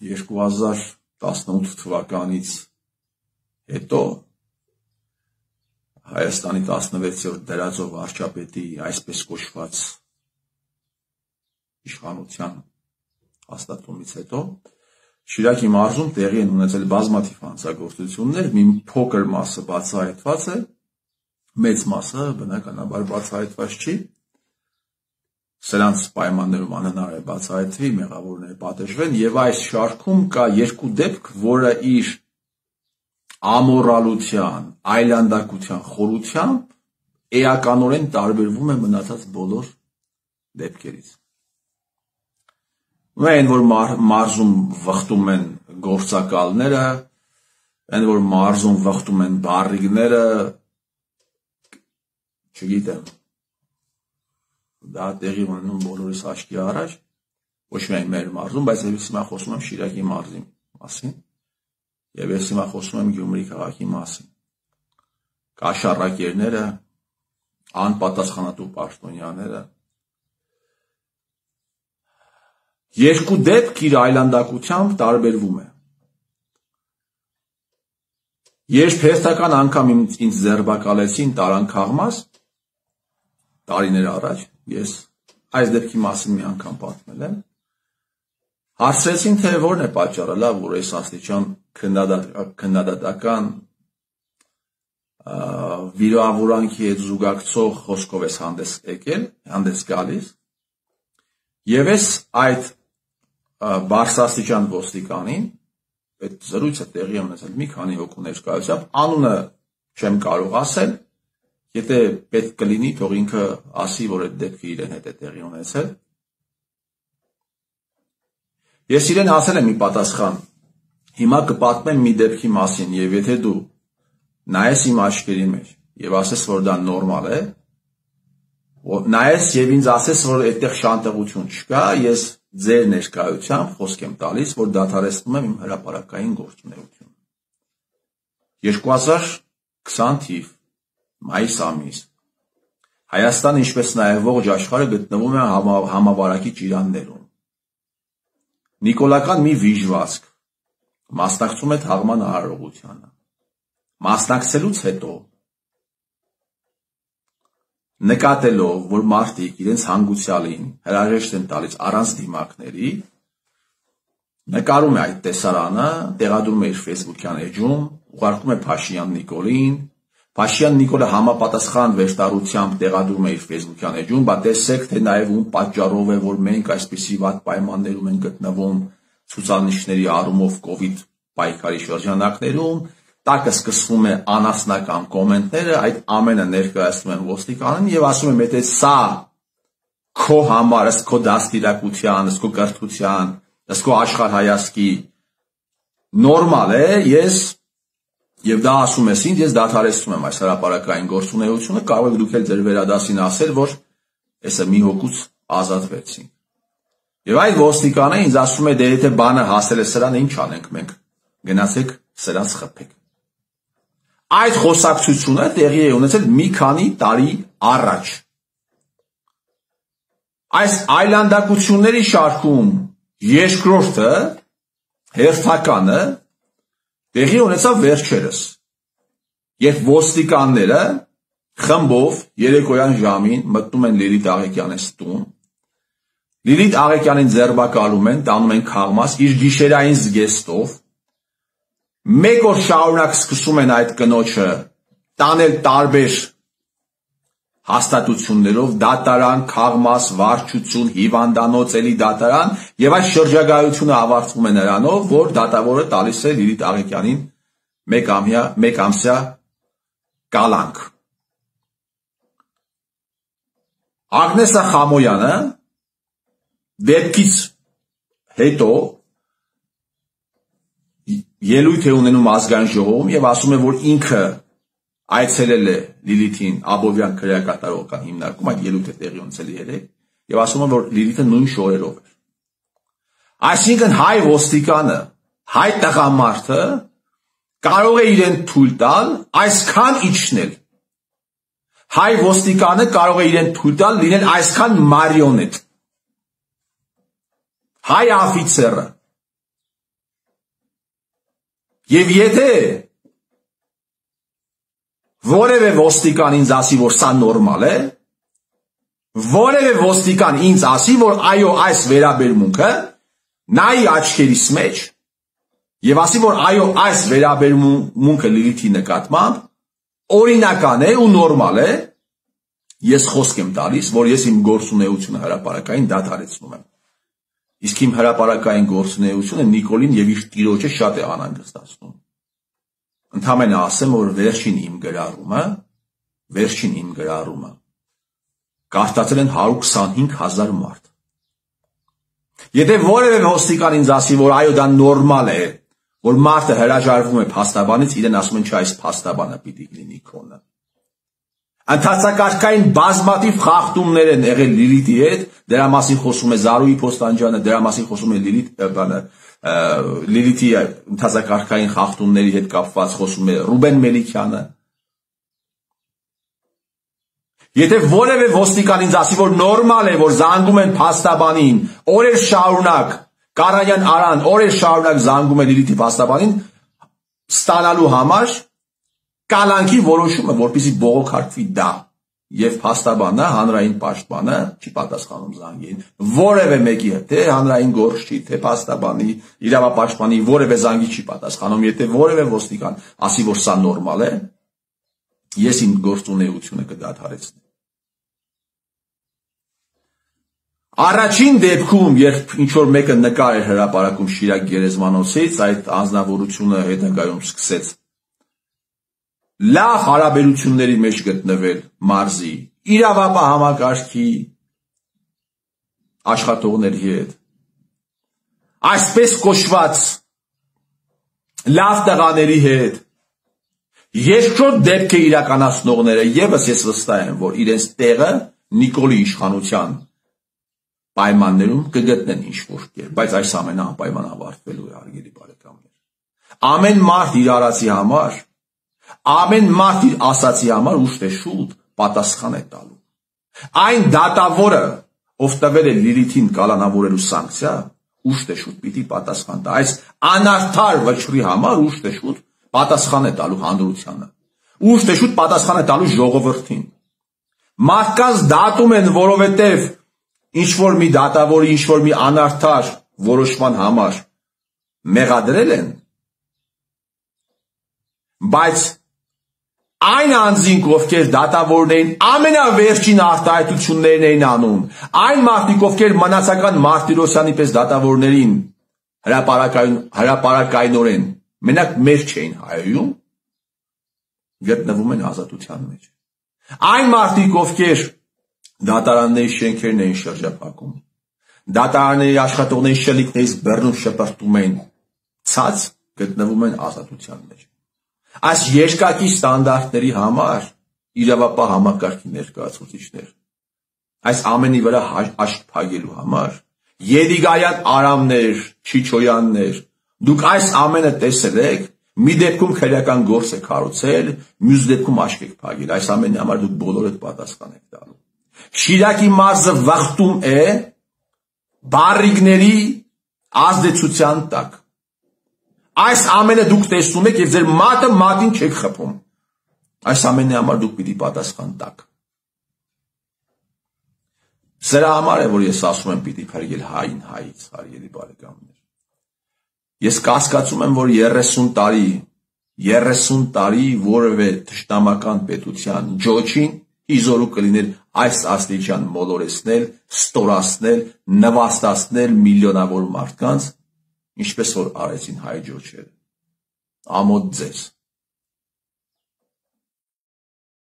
2018 թվականից հետո Հայաստանի 16-րդ դրածո վարչապետի այսպես կոչված իշխանության հաստատումից հետո Շիրակի մարզում տեղի են ունեցել բազմաթիվ հանցագործություններ, մի փոքր մասը բացահայտված է, մեծ մասը բնականաբար բացահայտված չի, սրանց պայմաններում անհնար է բացահայտվի, մեղավորները պատժվեն, եւ այս շարքում կա երկու դեպք, որը իր ամորալության, այլանդակության խորությամբ էականորեն տարբերվում է մնացած բոլոր դեպքերից։ Այն, որ մարզում վխտում են գործակալները, այն, որ մարզում վխտում են բարիգները, չգիտեմ, դա տեղի ունենում բոլորիս աչքի առաջ, ոչ միայն մեր մարզում, բայց ես հիմա խոսում եմ Շիրակի մարզի մասին, եւ ես հիմա խոսում եմ Գյումրի քաղաքի մասին։ Կաշառակերները, անպատասխանատու պաշտոնյաները, երկու դեպք իր այլանդակությամբ տարբերվում է։ Երբ հերթական անգամ ինձ ձերբակալեցին Տարան Քաղմաս, տարիներ առաջ, ես այս դեպքի մասին մի անգամ պատմել եմ, հարցրեցին, թե որն է պատճառը, լավ, որ այս աստիճան քննադատական վիրավորանքի հետ զուգակցող խոսքով ես հանդես գալիս, եւ ես այդ բարձրաստիճան ոստիկանին, այդ զրույցը տեղի ունեցել մի քանի հոգու ներկայությամբ, անունը չեմ կարող ասել, եթե պետք կլինի, թող ինքը ասի, որ այդ դեպքը իրեն հետ է տեղի ունեցել։ Ես իրեն ասել եմ մի պատասխան, հիմա կպատմեմ մի դեպքի մասին, եւ եթե դու նայես իմ աչքերի մեջ եւ ասես, որ դա նորմալ է, նայես եւ ինձ ասես, որ այդտեղ շանտեղություն չկա, ես ձեր ներկայությամբ խոսք եմ տալիս, որ դադարեցնում եմ իմ հրապարակային գործունեությունը։ 2020 թիվ մայիս ամիս Հայաստանը, ինչպես նաեւ ողջ աշխարհը գտնվում է համավարակի ճիրաններում։ Նիկոլական մի վիժվածք մասնակցում է թաղման արարողությանը։ Մասնակցելուց հետո նկատելով, որ մարդիկ իրենց հանգուցյալին հրաժեշտ են տալիս առանց դիմակների, նկարում է այդ տեսարանը, տեղադրում է իր Facebook-յան էջում, ուղարկում է Փաշինյան Նիկոլին, Փաշինյան Նիկոլը համապատասխան վեշտարությամբ տեղադրում է իր Facebook-յան էջում, բա տեսեք, թե նաև ում պատճառով է, որ մենք այսպիսի վատ պայմաններում ենք գտնվում ցուցանիշների առումով COVID պայքարի շրջանակներում, տակը սկսվում է անասնական կոմենտները, այդ ամենը ներկայացնում են ոստիկանին եւ ասում են, եթե սա քո համար, ըստ քո դաստիարակության, ըստ քո կրթության, ըստ քո աշխարհայացքի նորմալ է, եւ դա ասում ես ինձ, ես դադարեցնում եմ այս հրապարակային գործունեությունը, կարող եք դուք էլ ձեր վերադասին ասել, որ այսը մի հոգուց ազատվեցին։ Եվ այդ ոստիկանը ինձ ասում է, դե եթե բանը հասել է սրան, ինչ անենք մենք, գնացեք սրանց խփեք։ Այդ խոսակցությունը տեղի է ունեցել մի քանի տարի առաջ։ Այս այլանդակությունների շարքում երկրորդը, հերթականը, տեղի ունեցավ վերջերս, երբ ոստիկանները խմբով երեկոյան ժամին մտնում են Լիլիթ Աղեկյանից տուն, Լիլիթ Աղեկյանին ձերբակալում են, տանում են Քաղմաս իր գիշերային զգեստով, մեկ օր շարունակ սկսում են այդ կնոջը տանել տարբեր հաստատություններով, դատարան, Քաղմաս, վարչություն, հիվանդանոց, էլի դատարան, եւ այս շրջագայությունը ավարտվում է նրանով, որ դատավորը տալիս է Լիլիթ Աղեկյանին մեկամսյա կալանք։ Ագնեսա Խամոյանը դեպքից հետո ելույթ է ունենում ազգային ժողովում եւ ասում է, որ ինքը այցելել է Լիլիթին Աբովյան քրեակատարողական հիմնարկում, այդ ելույթը տեղի ունեցել երեկ, եւ ասում է, որ Լիլիթը նույն շոերով էր։ Այսինքն հայ ոստիկանը, հայ տղամարդը կարող է իրեն թույլ տալ այսքան իջնել։ Հայ ոստիկանը կարող է իրեն թույլ տալ լինել այսքան մարիոնետ։ Հայ աֆիցերը Եվ եթե որևէ ոստիկան ինձ ասի, որ սա նորմալ է, որևէ ոստիկան ինձ ասի, որ այո, այս վերաբերմունքը նայի աչքերիս մեջ եւ ասի, որ այո, այս վերաբերմունքը Լիլիթի նկատմամբ օրինական է ու նորմալ է, ես խոսք եմ տալիս, որ ես իմ գործունեությունը հրապարակային դադարեցնում եմ։ Իսկ իմ հրապարակային գործունեությունը Նիկոլին եւ իր տիրոջը շատ է անհանգստացնում։ Ընդհանրապես ասեմ, որ վերջին իմ գրառումը կարդացել են 125,000 մարդ։ Եթե որևէ ոստիկան ինձ ասի, որ այո, դա նորմալ է, որ մարդը հրաժարվում է փաստաբանից, իրեն ասում են, չէ, այս փաստաբանը պիտի լինի քոնը։ Ընթացակարգային բազմաթիվ խախտումներ են եղել Լիլիթի հետ, դրա մասին խոսում է Զարուհի Փոստանջյանը, դրա մասին խոսում է Լիլիթի ընթացակարգային խախտումների հետ կապված խոսում է Ռուբեն Մելիքյանը։ Եթե որևէ ոստիկան ինձ ասի, որ նորմալ է, որ զանգում են փաստաբանին, օրեր շարունակ, Կարանյան Արան օրեր շարունակ զանգում է Լիլիթի փաստաբանին, ստանալու համար կալանքի որոշումը, որպեսզի բողոքարկվի դա, եւ փաստաբանը, հանրային պաշտպանը չի պատասխանում զանգին, որևէ մեկի հետ, թե հանրային գործչի, թե փաստաբանի, իրավապաշտպանի, որևէ զանգի չի պատասխանում, եթե որևէ ոստիկան ասի, որ սա նորմալ է, ես իմ գործունեությունը կդադարեցնեմ։ Առաջին դեպքում, երբ ինչ-որ մեկը նկար էր հրապարակում Շիրակ գերեզմանոցից, այդ անձնավորությունը հետագայում սկսեց լավ հարաբերությունների մեջ գտնվել մարզի իրավապահ համակարգի աշխատողների հետ, այսպես կոչված լավ տղաների հետ, երկրորդ դեպք է իրականացնողները եւս ես վստահ եմ, որ իրենց տեղը Նիկոլի իշխանության պայմաններում կգտնեն ինչ-որ կերպ, բայց այս ամենը անպայման ավարտվելու է, հարգելի բարեկամներ։ Ամեն մարդ իր արածի համար, ամեն մարդ իր ասացի համար ուշ թե շուտ պատասխան է տալու։ Այն դատավորը, ով տվել է Լիլիթին կալանավորելու սանկցիա, ուշ թե շուտ պիտի պատասխան տա։ Այս անարդար վճռի համար ուշ թե շուտ պատասխան է տալու հանրությանը։ Ուշ թե շուտ պատասխան է տալու ժողովրդին։ Մարդկանց դատում են, որովհետև ինչ-որ մի դատավորի, ինչ-որ մի անարդար որոշման համար մեղադրել են, բայց այն անձինք, ովքեր դատավորներին ամենավերջին արտահայտություններն էին անում, այն մարդիկ, ովքեր մնացական Մարտիրոսյանի պես դատավորներին հրապարակայնորեն մենակ մեր չէին հայում, գտնվում են ազատության մեջ։ Այն մարդիկ, ովքեր դատարանների շենքերն էին շրջափակում, դատարանների աշխատողների շելիկներից բեռնում շպրտում էին, ցած գտնվում են ազատության մեջ։ Այս երկակի ստանդարտների համար իրավապահ համակարգի ներկայացուցիչներ, այս ամենի վրա աշկ փակելու համար, Եդիգայան Արամներ, Չիչոյաններ, դուք այս ամենը տեսել եք, մի դեպքում քրեական գործ եք հարուցել, մյուս դեպքում աշկ եք փակել, այս ամենի համար դուք բոլորդ պատասխան եք տալու։ Շիրակի մարզը վախտում է բարիգների ազդեցության տակ։ Այս ամենը դուք տեսնում եք եւ ձեր մատը մատին չեք խփում։ Այս ամենի համար դուք պիտի պատասխան տաք։ Սրա համար է, որ ես ասում եմ պիտի փրկել հային հայից, հարգելի բարեկամներ։ Ես կասկածում եմ, որ 30 տարի որևէ թշնամական պետության ջոչին իզորու կլիներ այս աստիճան մոլորեցնել, ստորացնել, նվաստացնել միլիոնավոր մարդկանց, ինչպես որ արեցին հայ ջոչերը։ Ամոթ ձեզ։